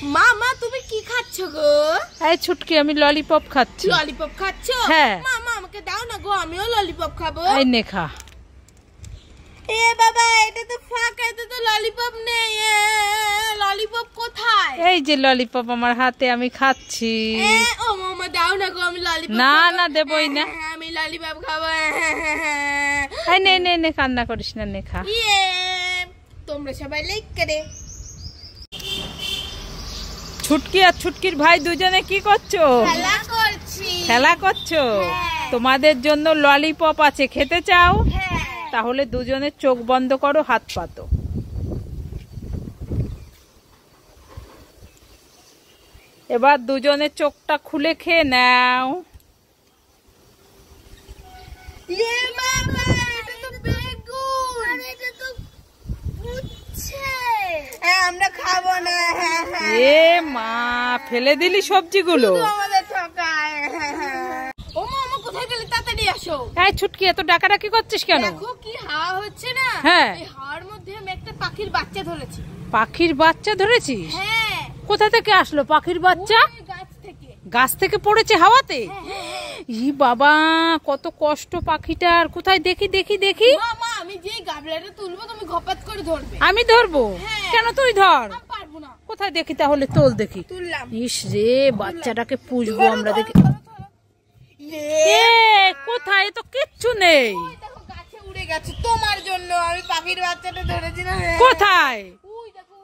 মা মা তুমি কি খাচ্ছ গো? এই ছুটকি আমি ললিপপ খাচ্ছি। ললিপপ খাচ্ছ? হ্যাঁ। মা মা আমাকে দাও না গো, আমিও ললিপপ খাবো। এই নে খা। এ বাবা, এটা তো ফাঁকা, এটা তো ললিপপ নেই। ললিপপ কোথায়? এই যে ললিপপ আমার হাতে, আমি খাচ্ছি। ও মামা দাও না গো, আমি ললিপপ না না দেবই না, আমি ললিপপ খাবো। এই নে নে নে, কান্না করিস না, নে খা। তোমরা সবাই লাইক করে। ছুটকি আর ছুটকির ভাই দুজনে কি করছো? খেলা করছি। খেলা করছো? হ্যাঁ। তোমাদের জন্য ললিপপ আছে, খেতে চাও? হ্যাঁ। তাহলে দুজনে চোখ বন্ধ করো, হাত পাতো। এবার দুজনে চোখটা খুলে খেয়ে নাও। আমরা খাবো না। এ মা, ফেলে দিলি সবজিগুলো। আমাদের ঠকায়। ও মামা কোথায় গেলে? তাড়াতাড়ি আসো। এই ছুটকি, এত ডাকাডাকি করছিস কেন? দেখো কি হাওয়া হচ্ছে না? হ্যাঁ। এই হাওয়ার মধ্যে আমি একটা পাখির বাচ্চা ধরেছি। পাখির বাচ্চা ধরেছিস? হ্যাঁ। কোথা থেকে আসলো পাখির বাচ্চা? ওই গাছ থেকে। গাছ থেকে পড়েছে হাওয়াতে? হ্যাঁ। ই বাবা, কত কষ্ট পাখিটার। কোথায় দেখি দেখি দেখি। মামা আমি যে গাবলাটা তুলবো তুমি ঘপাত করে ধরবে। আমি ধরবো? হ্যাঁ। কেন, তুই ধর। আমি পারবো না। কোথায় দেখি তাহলে, তোল দেখি। তুললাম। ইস রে, বাচ্চাটাকে পুষবো আমরা, দেখি। এ কোথায়? তো কিচ্ছু নেই। ওই দেখো গাছে উড়ে গেছে তোমার জন্য। আমি পাখির বাচ্চাটা ধরেছি না। কোথায়? ওই দেখো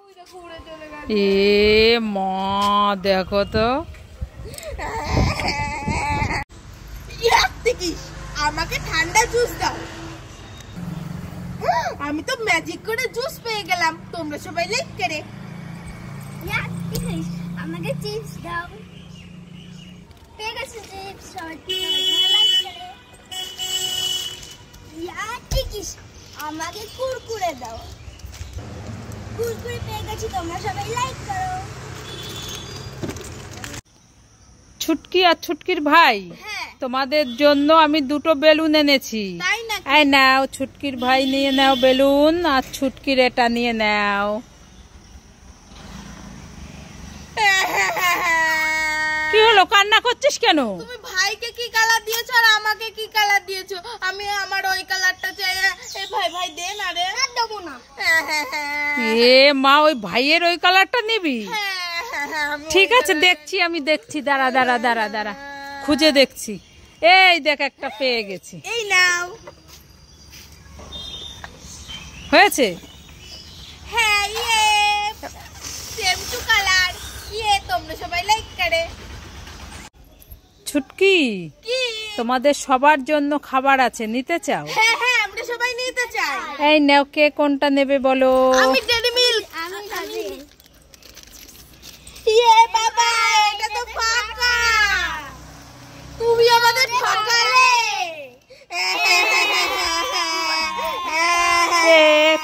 উড়ে চলে গেছে। এ মা, দেখো তো। আমাকে ঠান্ডা জুস দাও। আমি তো ম্যাজিক করে জুস পেয়ে গেলাম। তোমরা সবাই লাইক করে। আমাকে চিপস দাও। পেয়ে গেছে চিপস, সবাই লাইক করে। আমাকে কুরকুরে দাও। কুরকুরে পেয়ে গেছি, তোমরা সবাই লাইক করো। ছুটকি আর ছুটকির ভাই, হ্যাঁ। তোমাদের জন্য আমি দুটো বেলুন এনেছি। তাই নাকি? এই নাও, ছুটকির ভাই নিয়ে নাও বেলুন, আর ছুটকির এটা নিয়ে নাও। কি হলো, কান্না করছিস কেন? তুমি ভাইকে কি কালার দিয়েছো আর আমাকে কি কালার দিয়েছো? আমি আমার ওই কালারটা চাই। এ ভাই ভাই দে না রে। দেবো না। এ মা, ওই ভাইয়ের ওই কালারটা নিবি? ঠিক আছে, দেখছি, আমি দেখছি, দাঁড়া দাঁড়া দাঁড়া দাঁড়া, খুঁজে দেখছি। এই দেখ, একটা পেয়ে গেছি। এই নাও। হয়েছে? হ্যাঁ, সেম টু কালার। তোমরা সবাই লাইক করে। ছুটকি, কি? তোমাদের সবার জন্য খাবার আছে, নিতে চাও? হ্যাঁ হ্যাঁ, আমরা সবাই নিতে চাই। এই নাও, কে কোনটা নেবে বলো? আমি ডেইরি মিল্ক। আমি খাবি। বাবা, এটা তো ফাঁকা। তুমি আমাদের ঠকালে।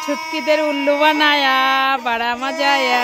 छुटकी देर उल्लू बनाया, बड़ा मजा आया।